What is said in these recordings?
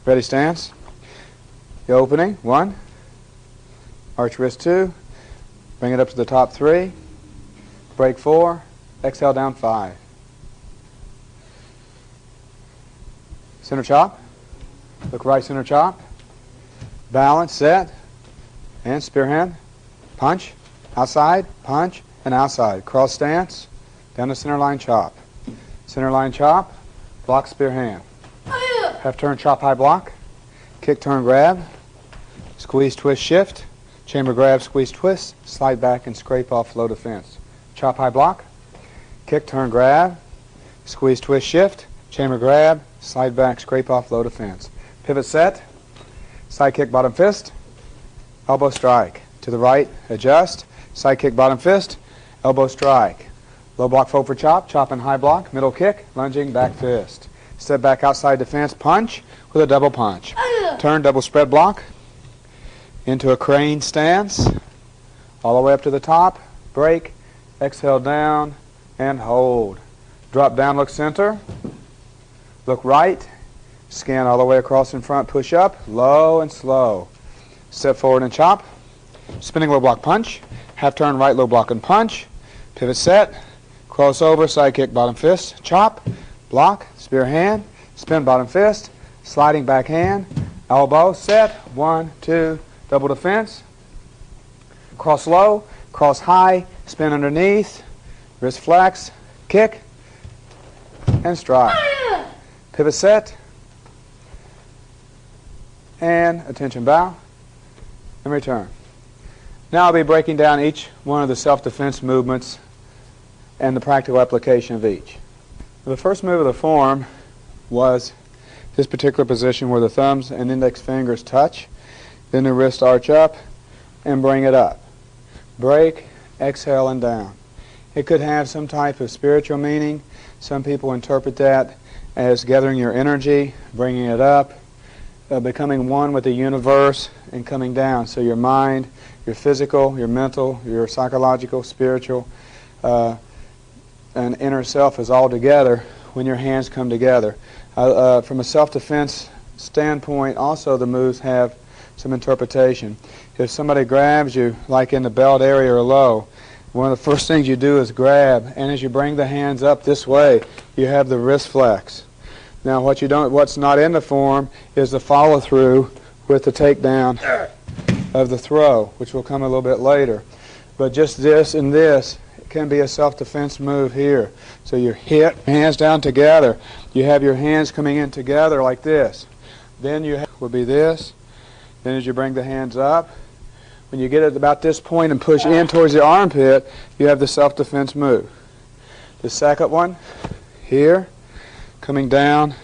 Ready, stance. The opening, 1. Arch wrist, 2. Bring it up to the top, 3. Break, 4. Exhale down, 5. Center chop. Look right, center chop. Balance, set. And spear hand. Punch. Outside, punch, and outside. Cross stance. Down to center line chop. Center line chop. Block, spear hand. Half turn, chop, high block. Kick, turn, grab. Squeeze, twist, shift. Chamber grab, squeeze, twist. Slide back and scrape off low defense. Chop, high block. Kick, turn, grab. Squeeze, twist, shift. Chamber grab. Slide back, scrape off low defense. Pivot set. Side kick, bottom fist. Elbow strike. To the right, adjust. Side kick, bottom fist. Elbow strike. Low block forward for chop. Chop and high block. Middle kick. Lunging, back fist. Step back outside defense. Punch with a double punch. Turn, double spread block. Into a crane stance. All the way up to the top. Break. Exhale down. And hold. Drop down, look center. Look right. Scan all the way across in front. Push up. Low and slow. Step forward and chop. Spinning low block punch. Half turn right low block and punch. Pivot set. Crossover. Side kick bottom fist. Chop. Block. Spear hand. Spin bottom fist. Sliding back hand. Elbow. Set. 1, 2. Double defense. Cross low. Cross high. Spin underneath. Wrist flex. Kick. And strike. Pivot set. And attention bow. And return. Now I'll be breaking down each one of the self-defense movements and the practical application of each. The first move of the form was this particular position where the thumbs and index fingers touch, then the wrist arch up and bring it up. Break, exhale, and down. It could have some type of spiritual meaning. Some people interpret that as gathering your energy, bringing it up, becoming one with the universe, and coming down. So your mind, your physical, your mental, your psychological, spiritual, and inner self is all together when your hands come together. From a self-defense standpoint, also the moves have some interpretation. If somebody grabs you, like in the belt area or low, one of the first things you do is grab, and as you bring the hands up this way, you have the wrist flex. Now, what's not in the form is the follow-through with the takedown of the throw, which will come a little bit later. But just this and this can be a self-defense move here. So you hit, hands down together. You have your hands coming in together like this. Then will be this. Then as you bring the hands up, when you get at about this point and push in towards the armpit, you have the self-defense move. The second one, here, coming down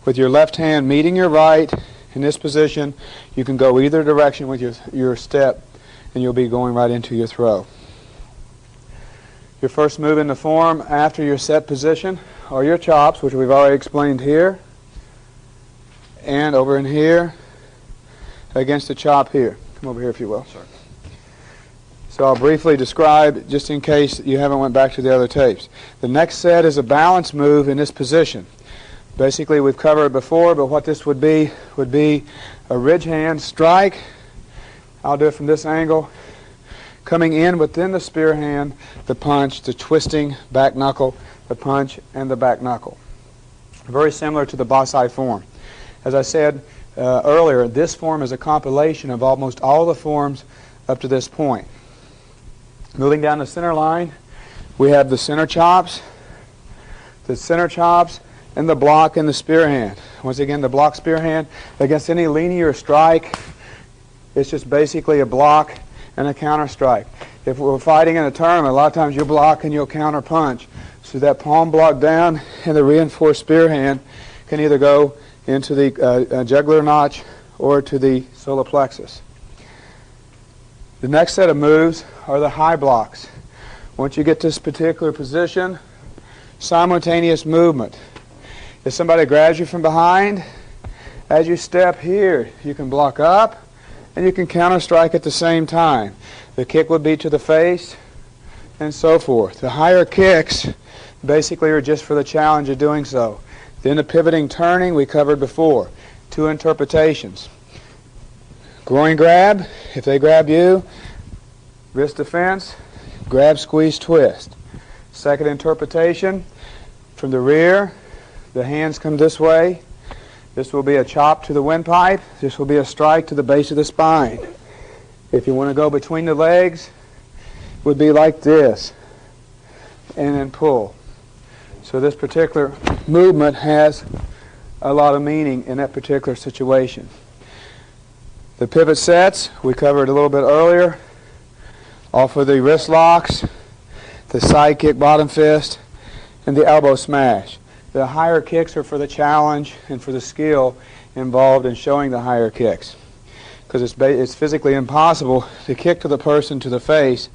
with your left hand meeting your right. In this position, you can go either direction with your step, and you'll be going right into your throw. Your first move in the form after your set position are your chops, which we've already explained here, and over in here against the chop here. Come over here if you will. Sorry. So I'll briefly describe, just in case you haven't went back to the other tapes. The next set is a balance move in this position. Basically, we've covered it before, but what this would be a ridge hand strike. I'll do it from this angle. Coming in within the spear hand, the punch, the twisting back knuckle, the punch, and the back knuckle. Very similar to the Basai form. As I said earlier, this form is a compilation of almost all the forms up to this point. Moving down the center line, we have the center chops, and the block and the spear hand. Once again, the block spear hand against any linear strike, it's just basically a block and a counter strike. If we're fighting in a tournament, a lot of times you'll block and you'll counter punch. So that palm block down and the reinforced spear hand can either go into the jugular notch or to the solar plexus. The next set of moves are the high blocks. Once you get to this particular position, simultaneous movement. If somebody grabs you from behind, as you step here, you can block up and you can counter strike at the same time. The kick would be to the face and so forth. The higher kicks basically are just for the challenge of doing so. Then the pivoting turning we covered before. Two interpretations. Groin grab, if they grab you, wrist defense, grab, squeeze, twist. Second interpretation, from the rear, the hands come this way. This will be a chop to the windpipe. This will be a strike to the base of the spine. If you want to go between the legs, it would be like this, and then pull. So this particular movement has a lot of meaning in that particular situation. The pivot sets, we covered a little bit earlier. Off of the wrist locks, the side kick bottom fist, and the elbow smash. The higher kicks are for the challenge and for the skill involved in showing the higher kicks. Because it's physically impossible to kick to the person to the face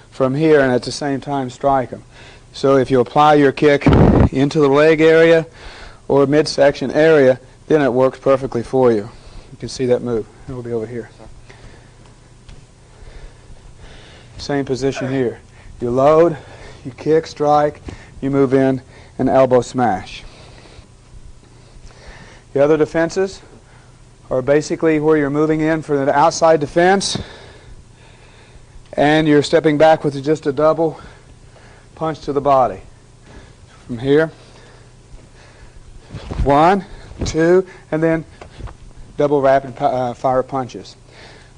from here and at the same time strike them. So if you apply your kick into the leg area or midsection area, then it works perfectly for you. You can see that move. It will be over here. Same position here. You load, you kick, strike, you move in, and elbow smash. The other defenses are basically where you're moving in for the outside defense and you're stepping back with just a double punch to the body. From here, 1, 2, and then double rapid fire punches.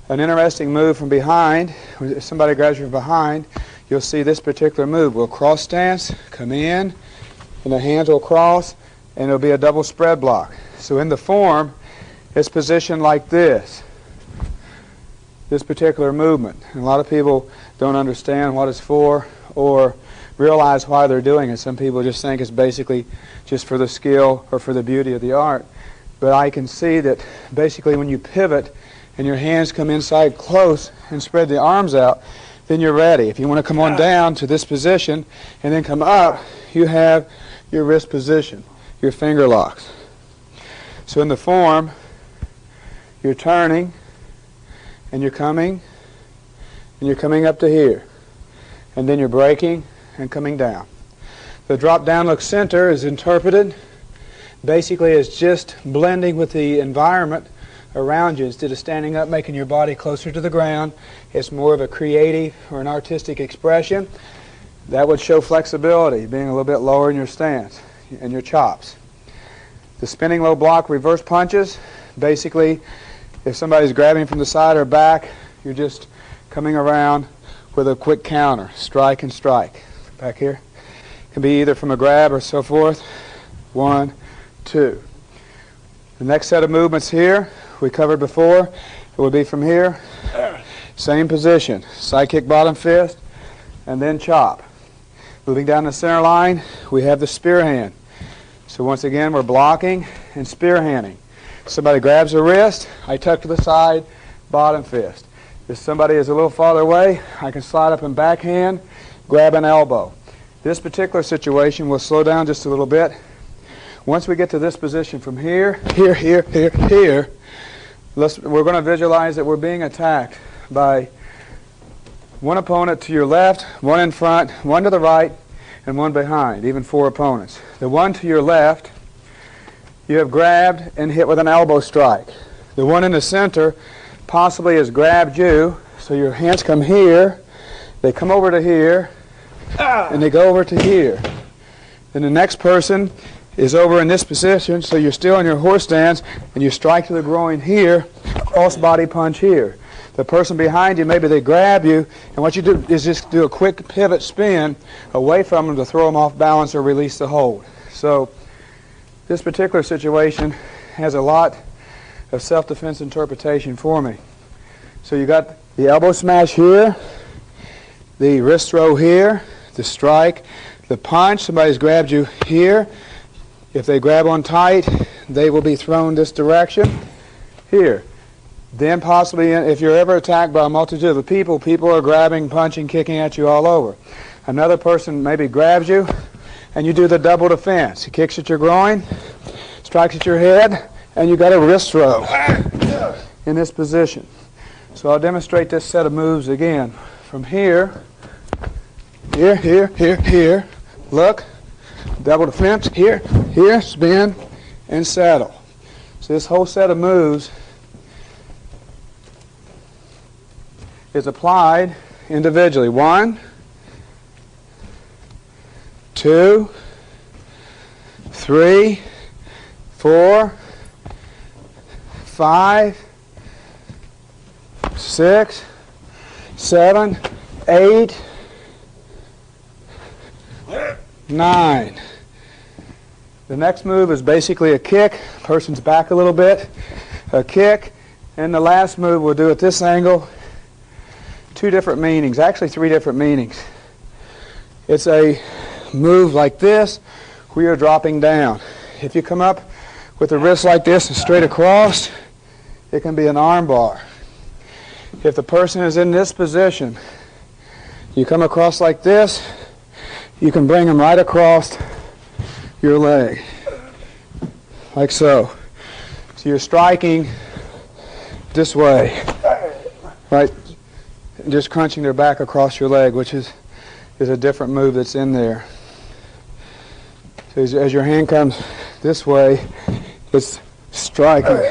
An interesting move from behind, if somebody grabs you from behind, you'll see this particular move. We'll cross stance, come in, and the hands will cross, and it'll be a double spread block. So in the form, it's positioned like this particular movement. And a lot of people don't understand what it's for or realize why they're doing it. Some people just think it's basically just for the skill or for the beauty of the art. But I can see that basically when you pivot and your hands come inside close and spread the arms out, then you're ready. If you want to come on down to this position and then come up, you have your wrist position, your finger locks. So in the form, you're turning and you're coming up to here. And then you're breaking and coming down. The drop down look center is interpreted basically as just blending with the environment around you instead of standing up, making your body closer to the ground. It's more of a creative or an artistic expression. That would show flexibility, being a little bit lower in your stance and your chops. The spinning low block reverse punches, basically if somebody's grabbing from the side or back, you're just coming around with a quick counter, strike and strike. Back here. It can be either from a grab or so forth. 1, 2. The next set of movements here, we covered before, it would be from here. Same position, side kick bottom fist, and then chop. Moving down the center line, we have the spear hand. So once again, we're blocking and spear handing. Somebody grabs a wrist, I tuck to the side, bottom fist. If somebody is a little farther away, I can slide up and backhand, grab an elbow. This particular situation will slow down just a little bit. Once we get to this position from here, here, we're going to visualize that we're being attacked by one opponent to your left, one in front, one to the right, and one behind, even 4 opponents. The one to your left, you have grabbed and hit with an elbow strike. The one in the center possibly has grabbed you, so your hands come here, they come over to here, and they go over to here. Then the next person is over in this position, so you're still in your horse stance, and you strike to the groin here, cross body punch here. The person behind you, maybe they grab you, and what you do is just do a quick pivot spin away from them to throw them off balance or release the hold. So this particular situation has a lot of self-defense interpretation for me. So you got the elbow smash here, the wrist throw here, the strike, the punch. Somebody's grabbed you here. If they grab on tight, they will be thrown this direction here. Then possibly, if you're ever attacked by a multitude of people, people are grabbing, punching, kicking at you all over. Another person maybe grabs you, and you do the double defense. He kicks at your groin, strikes at your head, and you got a wrist throw in this position. So I'll demonstrate this set of moves again. From here, here, look, double defense, here, spin, and saddle. So this whole set of moves is applied individually. 1, 2, 3, 4, 5, 6, 7, 8, 9. The next move is basically a kick. Person's back a little bit, a kick, and the last move we'll do at this angle. 2 different meanings, actually 3 different meanings. It's a move like this where you're dropping down. If you come up with the wrist like this and straight across, it can be an arm bar. If the person is in this position, you come across like this, you can bring them right across your leg, like so. So you're striking this way, right? Just crunching their back across your leg, which is a different move that's in there. So as your hand comes this way, it's striking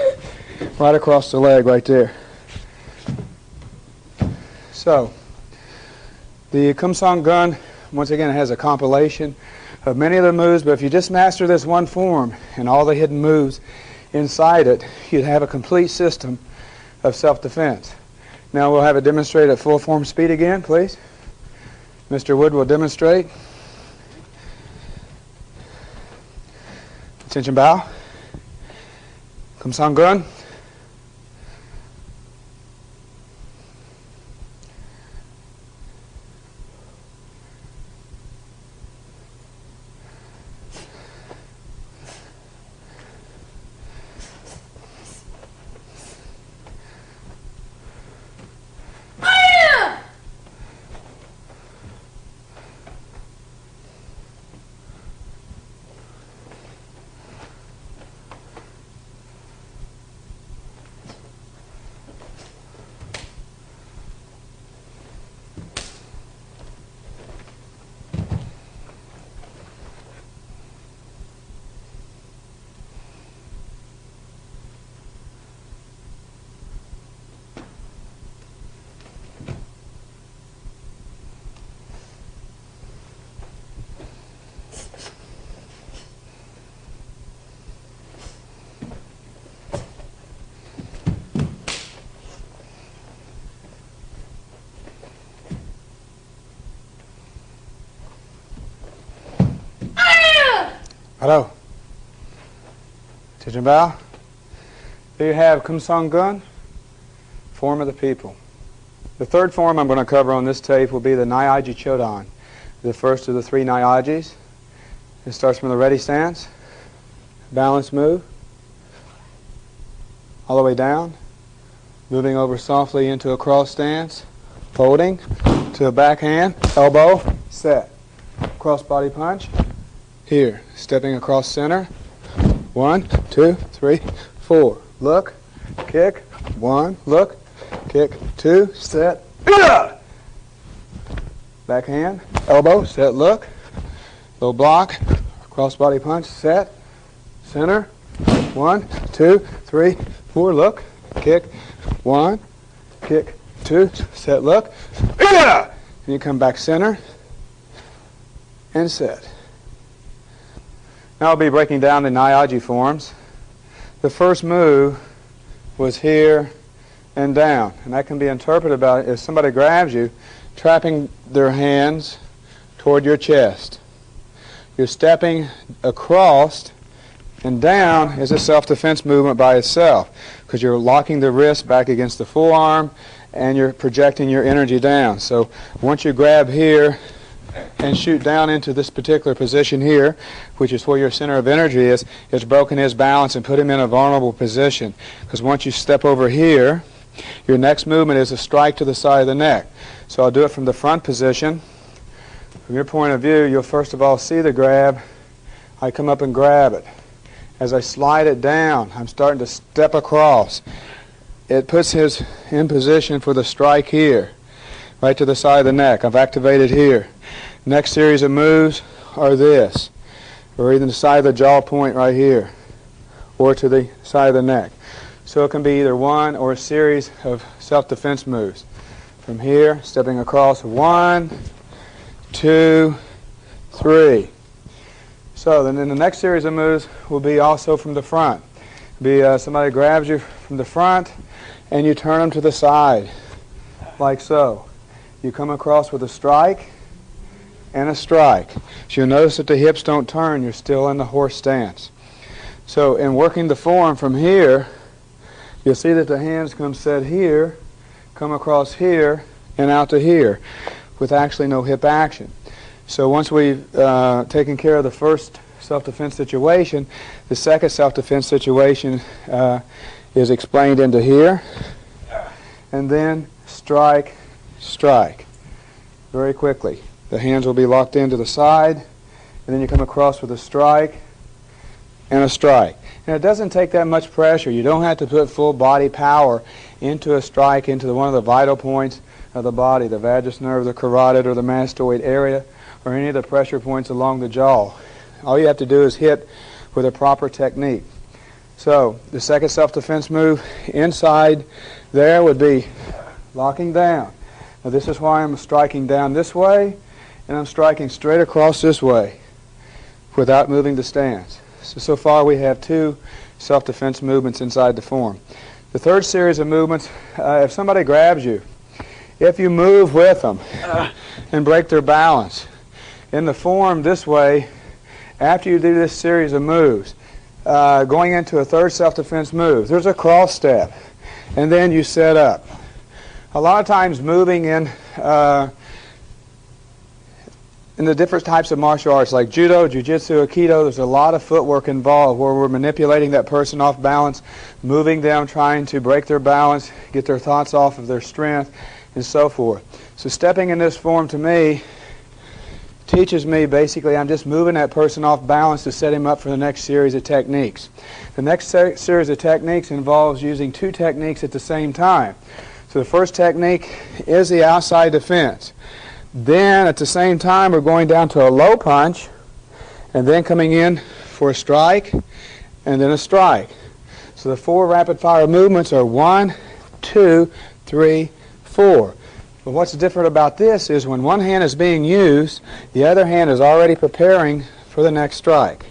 right across the leg right there. So the Kum Song Gun, once again, has a compilation of many of the moves, but if you just master this one form and all the hidden moves inside it, you'd have a complete system of self-defense. Now we'll have it demonstrated at full form speed again, please. Mr. Wood will demonstrate. Attention bow. Kum Song Gun. Hello. Attention bow. There you have Kum Song Gun, form of the people. The third form I'm going to cover on this tape will be the Nyaji Chodan, the first of the 3 Nyajis. It starts from the ready stance, balance move, all the way down, moving over softly into a cross stance, folding to a backhand, elbow, set, cross body punch. Here, stepping across center. 1, 2, 3, 4. Look, kick. 1, look, kick. 2, set. Backhand, elbow, set, look. Low block, cross body punch, set. Center. 1, 2, 3, 4. Look, kick. 1, kick. 2, set, look. And you come back center and set. Now I'll be breaking down the Nyaji forms. The first move was here and down, and that can be interpreted by if somebody grabs you, trapping their hands toward your chest. You're stepping across, and down is a self-defense movement by itself, because you're locking the wrist back against the forearm, and you're projecting your energy down. So once you grab here and shoot down into this particular position here, which is where your center of energy is, it's broken his balance and put him in a vulnerable position. Because once you step over here, your next movement is a strike to the side of the neck. So I'll do it from the front position. From your point of view, you'll first of all see the grab. I come up and grab it. As I slide it down, I'm starting to step across. It puts his in position for the strike here, right to the side of the neck. I've activated here. Next series of moves are this, or even the side of the jaw point right here. or to the side of the neck. So it can be either one or a series of self-defense moves. From here, stepping across, 1, 2, 3. So then the next series of moves will be also from the front. Somebody grabs you from the front and you turn them to the side, like so. You come across with a strike and a strike. So you'll notice that the hips don't turn, you're still in the horse stance. So in working the form from here, you'll see that the hands come set here, come across here, and out to here, with actually no hip action. So once we've taken care of the first self-defense situation, the second self-defense situation is explained into here, and then strike, strike, very quickly. The hands will be locked into the side, and then you come across with a strike and a strike. And it doesn't take that much pressure. You don't have to put full body power into a strike, into one of the vital points of the body, the vagus nerve, the carotid, or the mastoid area, or any of the pressure points along the jaw. All you have to do is hit with a proper technique. So the second self-defense move inside there would be locking down. Now this is why I'm striking down this way, and I'm striking straight across this way without moving the stance. So far we have 2 self-defense movements inside the form. The third series of movements, if somebody grabs you, if you move with them and break their balance, in the form this way, after you do this series of moves, going into a third self-defense move, there's a cross step, and then you set up. A lot of times moving in the different types of martial arts like Judo, Jui-jitsu, Aikido, there's a lot of footwork involved where we're manipulating that person off balance, moving them, trying to break their balance, get their thoughts off of their strength, and so forth. So stepping in this form to me teaches me basically I'm just moving that person off balance to set him up for the next series of techniques. The next series of techniques involves using 2 techniques at the same time. So the first technique is the outside defense. Then at the same time we're going down to a low punch and then coming in for a strike and then a strike. So the 4 rapid fire movements are 1, 2, 3, 4. But what's different about this is when one hand is being used, the other hand is already preparing for the next strike.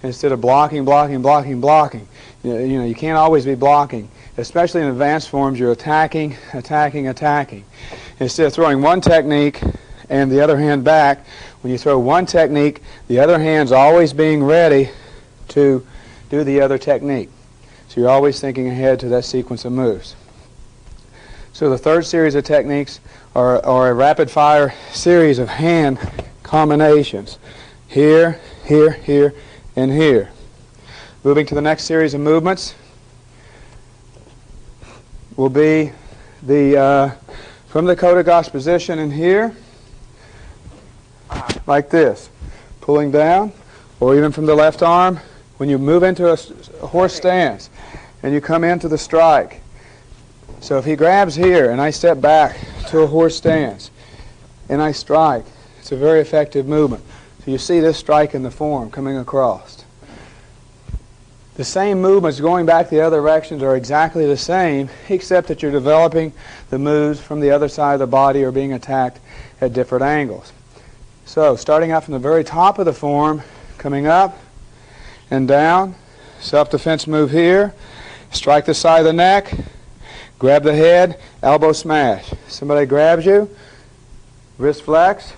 Instead of blocking, blocking, blocking, blocking. You know, you can't always be blocking. Especially in advanced forms, you're attacking, attacking, attacking. Instead of throwing one technique and the other hand back, when you throw one technique, the other hand's always being ready to do the other technique. So you're always thinking ahead to that sequence of moves. So the third series of techniques are a rapid-fire series of hand combinations. Here, here, here, and here. Moving to the next series of movements will be from the Kodagosh position in here, like this, pulling down, or even from the left arm, when you move into a horse stance and you come into the strike. So if he grabs here and I step back to a horse stance and I strike, it's a very effective movement. So you see this strike in the form coming across. The same movements going back the other directions are exactly the same, except that you're developing the moves from the other side of the body or being attacked at different angles. So starting out from the very top of the form, coming up and down, self-defense move here, strike the side of the neck, grab the head, elbow smash. Somebody grabs you, wrist flex,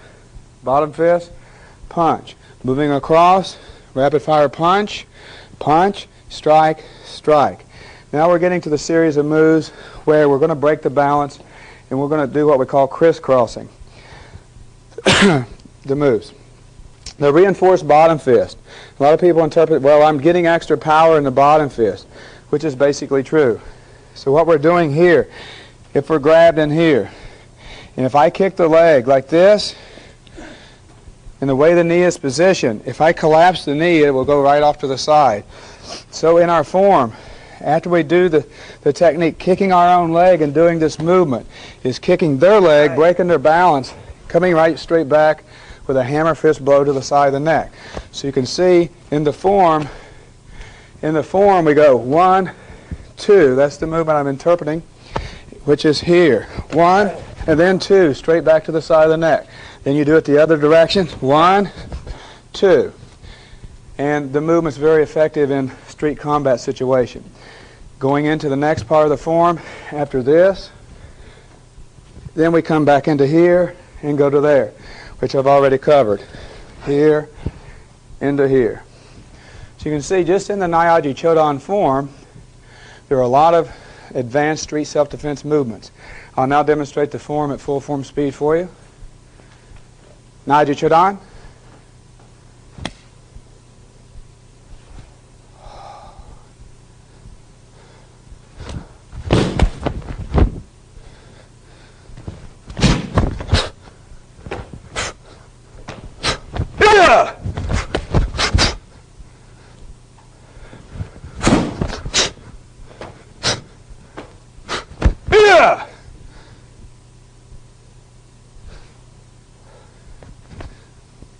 bottom fist, punch. Moving across, rapid fire punch, punch, strike, strike. Now we're getting to the series of moves where we're going to break the balance and we're going to do what we call crisscrossing. The moves. The reinforced bottom fist. A lot of people interpret, well, I'm getting extra power in the bottom fist, which is basically true. So what we're doing here, if we're grabbed in here, and if I kick the leg like this, and the way the knee is positioned, if I collapse the knee, it will go right off to the side. So in our form, after we do the technique, kicking our own leg and doing this movement, is kicking their leg, breaking their balance, coming right straight back with a hammer fist blow to the side of the neck. So you can see in the form, In the form, we go 1, 2. That's the movement I'm interpreting, which is here. 1, and then 2, straight back to the side of the neck. Then you do it the other direction. 1, 2. And the movement's very effective in street combat situation. Going into the next part of the form after this, then we come back into here and go to there, which I've already covered. Here, into here. So you can see just in the Nyaji Chodan form, there are a lot of advanced street self-defense movements. I'll now demonstrate the form at full form speed for you. Nyaji Chodan.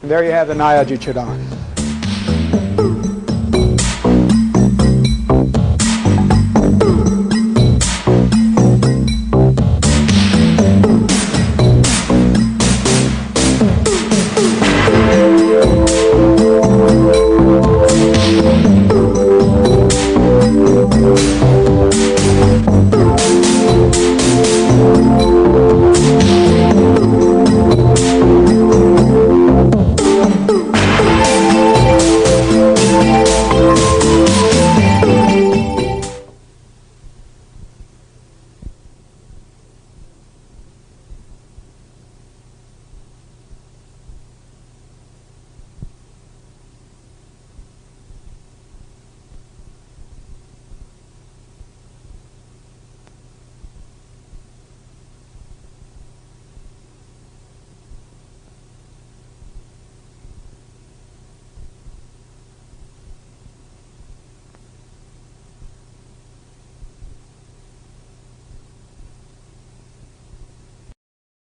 And there you have the Nyaji Chodan.